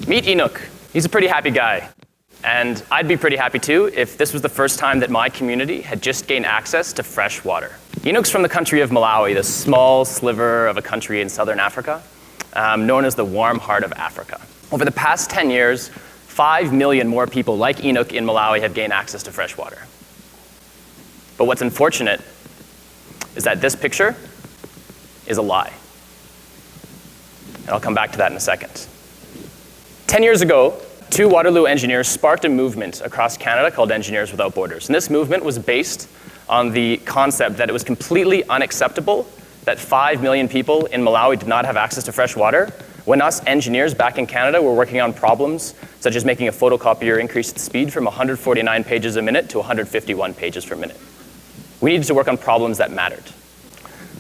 Meet Enoch. He's a pretty happy guy. And I'd be pretty happy too if this was the first time that my community had just gained access to fresh water. Enoch's from the country of Malawi, this small sliver of a country in southern Africa, known as the warm heart of Africa. Over the past 10 years, 5 million more people like Enoch in Malawi have gained access to fresh water. But what's unfortunate is that this picture is a lie. And I'll come back to that in a second. 10 years ago, 2 Waterloo engineers sparked a movement across Canada called Engineers Without Borders. And this movement was based on the concept that it was completely unacceptable that 5 million people in Malawi did not have access to fresh water, when us engineers back in Canada were working on problems such as making a photocopier increase its speed from 149 pages a minute to 151 pages per minute. We needed to work on problems that mattered.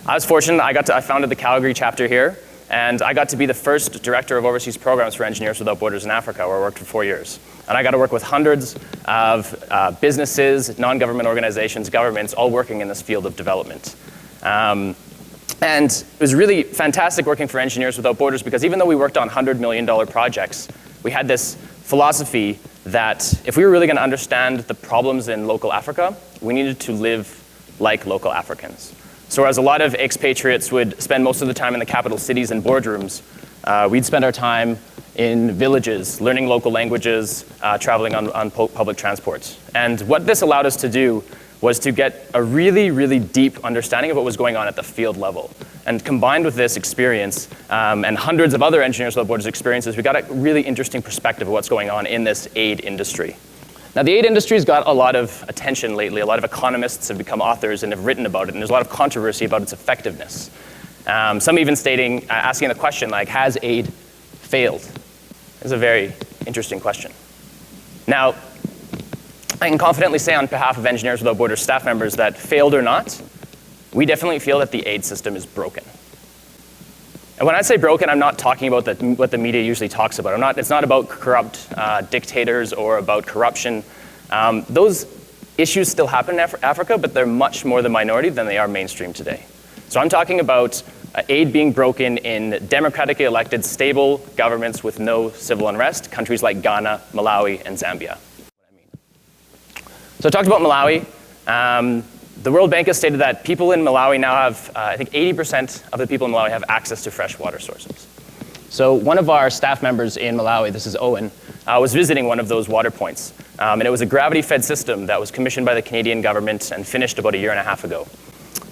I was fortunate, I founded the Calgary chapter here, and I got to be the first director of overseas programs for Engineers Without Borders in Africa, where I worked for 4 years. And I got to work with hundreds of businesses, non-government organizations, governments, all working in this field of development. And it was really fantastic working for Engineers Without Borders, because even though we worked on $100 million projects, we had this philosophy that if we were really going to understand the problems in local Africa, we needed to live like local Africans. So whereas a lot of expatriates would spend most of the time in the capital cities and boardrooms, we'd spend our time in villages, learning local languages, traveling on public transport. And what this allowed us to do was to get a really, really deep understanding of what was going on at the field level. And combined with this experience and hundreds of other Engineers Without Borders experiences, we got a really interesting perspective of what's going on in this aid industry. Now, the aid industry's got a lot of attention lately. A lot of economists have become authors and have written about it, and there's a lot of controversy about its effectiveness. Some even asking the question, like, has aid failed? It's a very interesting question. Now, I can confidently say on behalf of Engineers Without Borders staff members that, failed or not, we definitely feel that the aid system is broken. And when I say broken, I'm not talking about what the media usually talks about. It's not about corrupt dictators or about corruption. Those issues still happen in Africa, but they're much more the minority than they are mainstream today. So I'm talking about aid being broken in democratically elected, stable governments with no civil unrest, countries like Ghana, Malawi, and Zambia. So I talked about Malawi. The World Bank has stated that people in Malawi now have, I think 80% of the people in Malawi have access to fresh water sources. So one of our staff members in Malawi, this is Owen, was visiting one of those water points. And it was a gravity-fed system that was commissioned by the Canadian government and finished about 1.5 years ago.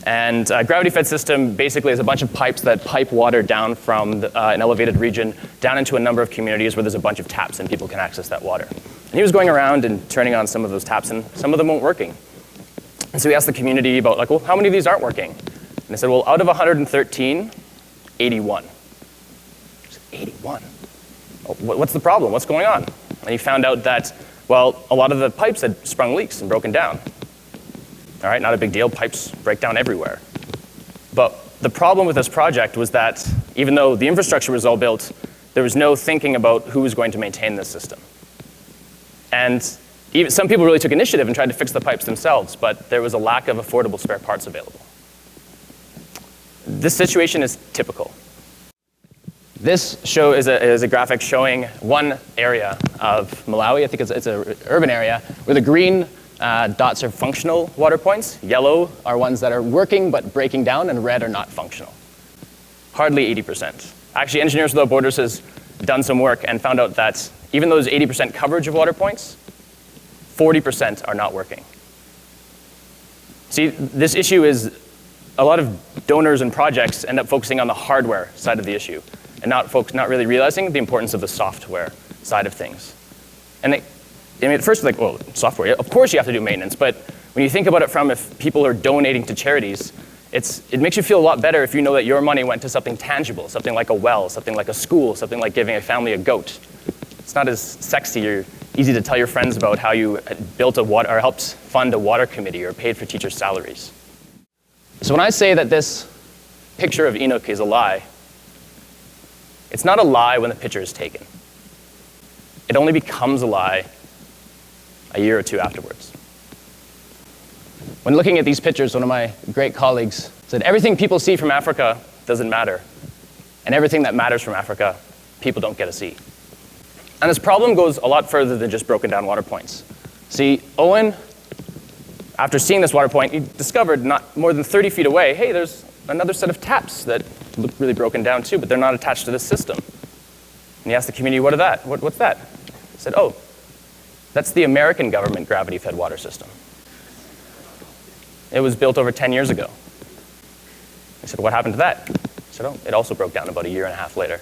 And a gravity-fed system basically is a bunch of pipes that pipe water down from an elevated region down into a number of communities where there's a bunch of taps and people can access that water. And he was going around and turning on some of those taps, and some of them weren't working. And so we asked the community about, like, well, how many of these aren't working? And they said, well, out of 113, 81. 81? Oh, what's the problem? What's going on? And he found out that, well, a lot of the pipes had sprung leaks and broken down. All right, not a big deal. Pipes break down everywhere. But the problem with this project was that even though the infrastructure was all built, there was no thinking about who was going to maintain this system. And some people really took initiative and tried to fix the pipes themselves, but there was a lack of affordable spare parts available. This situation is typical. This is a graphic showing one area of Malawi. I think it's an urban area where the green dots are functional water points. Yellow are ones that are working but breaking down, and red are not functional. Hardly 80%. Actually, Engineers Without Borders has done some work and found out that even those 80% coverage of water points, 40% are not working. See, this issue is a lot of donors and projects end up focusing on the hardware side of the issue and not really realizing the importance of the software side of things. And at first, like, well, software, of course you have to do maintenance, but when you think about it from if people are donating to charities, it makes you feel a lot better if you know that your money went to something tangible, something like a well, something like a school, something like giving a family a goat. It's not as sexy or easy to tell your friends about how you built or helped fund a water committee or paid for teachers' salaries. So when I say that this picture of Enoch is a lie, it's not a lie when the picture is taken. It only becomes a lie a year or two afterwards. When looking at these pictures, one of my great colleagues said, everything people see from Africa doesn't matter, and everything that matters from Africa, people don't get to see. And this problem goes a lot further than just broken down water points. See, Owen, after seeing this water point, he discovered not more than 30 feet away, hey, there's another set of taps that look really broken down too, but they're not attached to this system. And he asked the community, what's that? He said, oh, that's the American government gravity-fed water system. It was built over 10 years ago. He said, what happened to that? He said, oh, it also broke down about a year and a half later.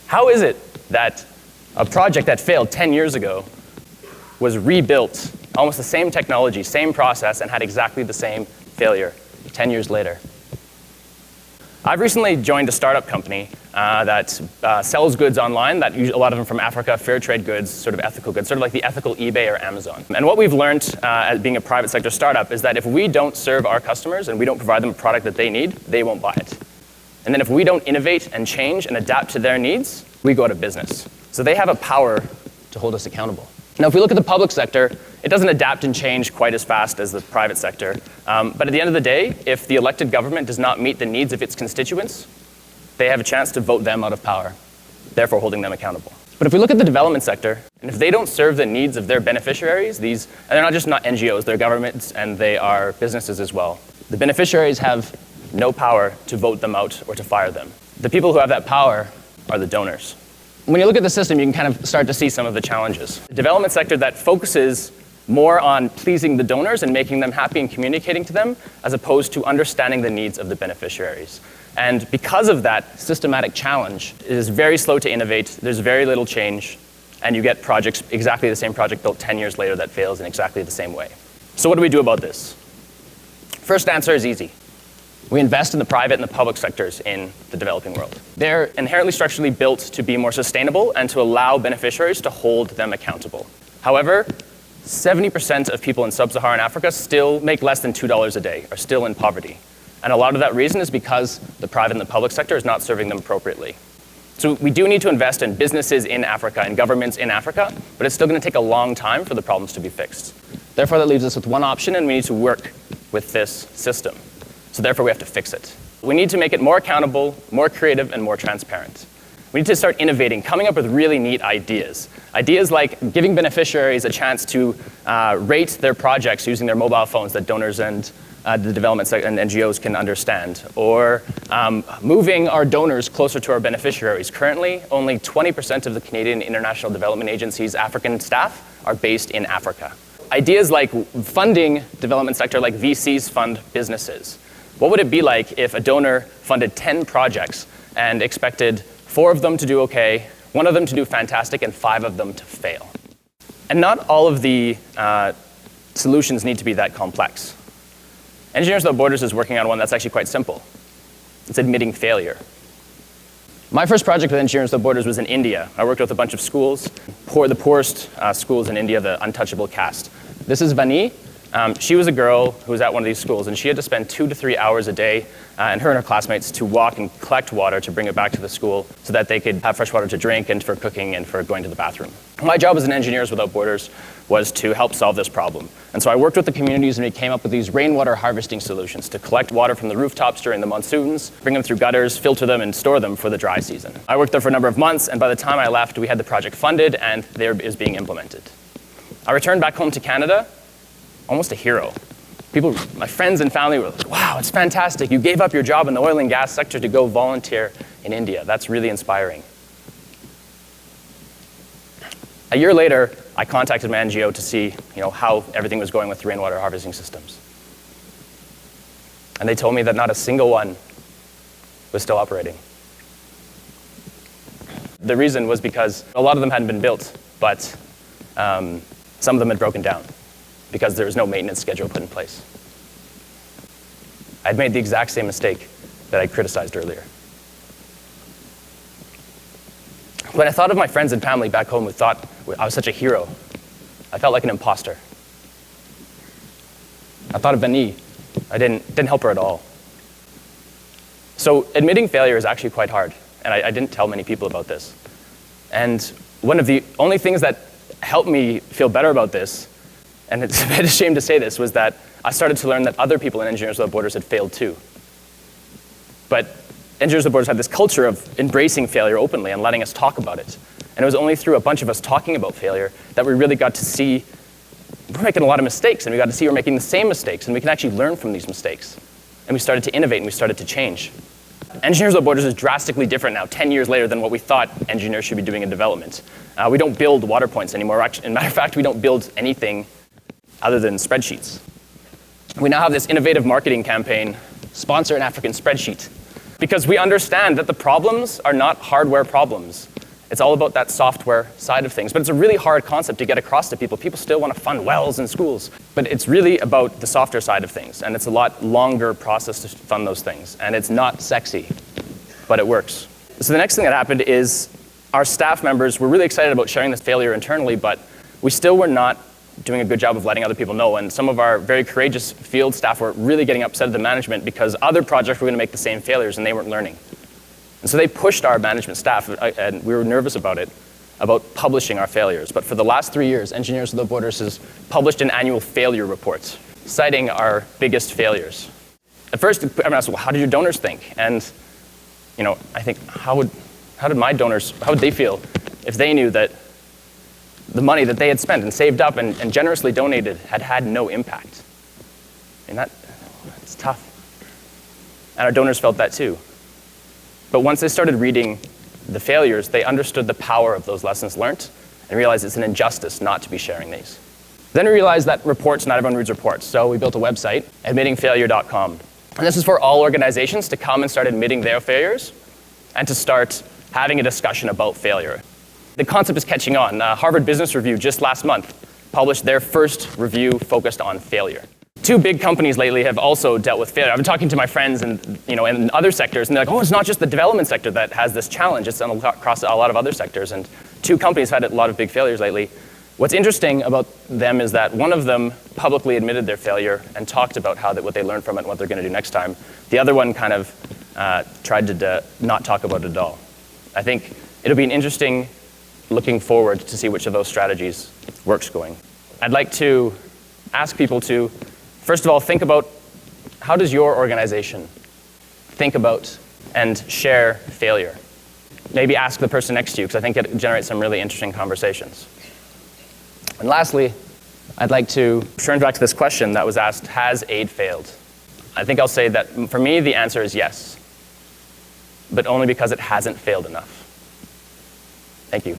How is it that a project that failed 10 years ago was rebuilt, almost the same technology, same process, and had exactly the same failure 10 years later? I've recently joined a startup company that sells goods online, a lot of them from Africa, fair trade goods, sort of ethical goods, sort of like the ethical eBay or Amazon. And what we've learned as being a private sector startup is that if we don't serve our customers and we don't provide them a product that they need, they won't buy it. And then if we don't innovate and change and adapt to their needs, we go out of business. So they have a power to hold us accountable. Now, if we look at the public sector, it doesn't adapt and change quite as fast as the private sector. But at the end of the day, if the elected government does not meet the needs of its constituents, they have a chance to vote them out of power, therefore holding them accountable. But if we look at the development sector, and if they don't serve the needs of their beneficiaries, and they're not just NGOs, they're governments and they are businesses as well. The beneficiaries have no power to vote them out or to fire them. The people who have that power are the donors. When you look at the system, you can kind of start to see some of the challenges. The development sector that focuses more on pleasing the donors and making them happy and communicating to them, as opposed to understanding the needs of the beneficiaries. And because of that systematic challenge, it is very slow to innovate, there's very little change, and you get projects, exactly the same project built 10 years later that fails in exactly the same way. So what do we do about this? First answer is easy. We invest in the private and the public sectors in the developing world. They're inherently structurally built to be more sustainable and to allow beneficiaries to hold them accountable. However, 70% of people in sub-Saharan Africa still make less than $2 a day, are still in poverty. And a lot of that reason is because the private and the public sector is not serving them appropriately. So we do need to invest in businesses in Africa and governments in Africa, but it's still going to take a long time for the problems to be fixed. Therefore, that leaves us with one option, and we need to work with this system. So therefore, we have to fix it. We need to make it more accountable, more creative, and more transparent. We need to start innovating, coming up with really neat ideas. Ideas like giving beneficiaries a chance to rate their projects using their mobile phones that donors and the development and NGOs can understand, or moving our donors closer to our beneficiaries. Currently, only 20% of the Canadian International Development Agency's African staff are based in Africa. Ideas like funding development sector like VCs fund businesses. What would it be like if a donor funded 10 projects and expected 4 of them to do okay, 1 of them to do fantastic, and 5 of them to fail? And not all of the solutions need to be that complex. Engineers Without Borders is working on one that's actually quite simple. It's admitting failure. My first project with Engineers Without Borders was in India. I worked with a bunch of schools, the poorest schools in India, the untouchable caste. This is Vani. She was a girl who was at one of these schools, and she had to spend 2 to 3 hours a day, and her classmates, to walk and collect water to bring it back to the school so that they could have fresh water to drink and for cooking and for going to the bathroom. My job as an Engineers Without Borders was to help solve this problem. And so I worked with the communities, and we came up with these rainwater harvesting solutions to collect water from the rooftops during the monsoons, bring them through gutters, filter them, and store them for the dry season. I worked there for a number of months, and by the time I left, we had the project funded, and there is being implemented. I returned back home to Canada, almost a hero. People, my friends and family were like, wow, it's fantastic. You gave up your job in the oil and gas sector to go volunteer in India. That's really inspiring. A year later, I contacted my NGO to see how everything was going with the rainwater harvesting systems. And they told me that not a single one was still operating. The reason was because a lot of them hadn't been built, but some of them had broken down because there was no maintenance schedule put in place. I'd made the exact same mistake that I criticized earlier. When I thought of my friends and family back home who thought I was such a hero, I felt like an imposter. I thought of Vani. I didn't help her at all. So admitting failure is actually quite hard, and I didn't tell many people about this. And one of the only things that helped me feel better about this, and it's a bit of a shame to say this, was that I started to learn that other people in Engineers Without Borders had failed too. But Engineers Without Borders had this culture of embracing failure openly and letting us talk about it. And it was only through a bunch of us talking about failure that we really got to see we're making a lot of mistakes, and we got to see we're making the same mistakes, and we can actually learn from these mistakes. And we started to innovate, and we started to change. Engineers Without Borders is drastically different now, 10 years later, than what we thought engineers should be doing in development. We don't build water points anymore. Actually, as a matter of fact, we don't build anything other than spreadsheets. We now have this innovative marketing campaign, Sponsor an African Spreadsheet, because we understand that the problems are not hardware problems. It's all about that software side of things. But it's a really hard concept to get across to people. People still want to fund wells in schools. But it's really about the software side of things. And it's a lot longer process to fund those things. And it's not sexy, but it works. So the next thing that happened is our staff members were really excited about sharing this failure internally, but we still were not doing a good job of letting other people know. And some of our very courageous field staff were really getting upset at the management because other projects were going to make the same failures and they weren't learning. And so they pushed our management staff, and we were nervous about it, about publishing our failures. But for the last 3 years, Engineers Without Borders has published an annual failure report, citing our biggest failures. At first, everyone asked, well, how did your donors think? And I think, how did my donors, how would they feel if they knew that the money that they had spent and saved up and generously donated had no impact? I mean, it's tough. And our donors felt that too. But once they started reading the failures, they understood the power of those lessons learned and realized it's an injustice not to be sharing these. Then we realized that reports, not everyone reads reports. So we built a website, admittingfailure.com. And this is for all organizations to come and start admitting their failures and to start having a discussion about failure. The concept is catching on. Harvard Business Review just last month published their first review focused on failure. 2 big companies lately have also dealt with failure. I've been talking to my friends in other sectors, and they're like, oh, it's not just the development sector that has this challenge. It's across a lot of other sectors, and 2 companies have had a lot of big failures lately. What's interesting about them is that one of them publicly admitted their failure and talked about what they learned from it and what they're going to do next time. The other one kind of tried to not talk about it at all. I think it'll be an interesting looking forward to see which of those strategies works going. I'd like to ask people to, first of all, think about how does your organization think about and share failure? Maybe ask the person next to you, because I think it generates some really interesting conversations. And lastly, I'd like to turn back to this question that was asked, has aid failed? I think I'll say that for me, the answer is yes, but only because it hasn't failed enough. Thank you.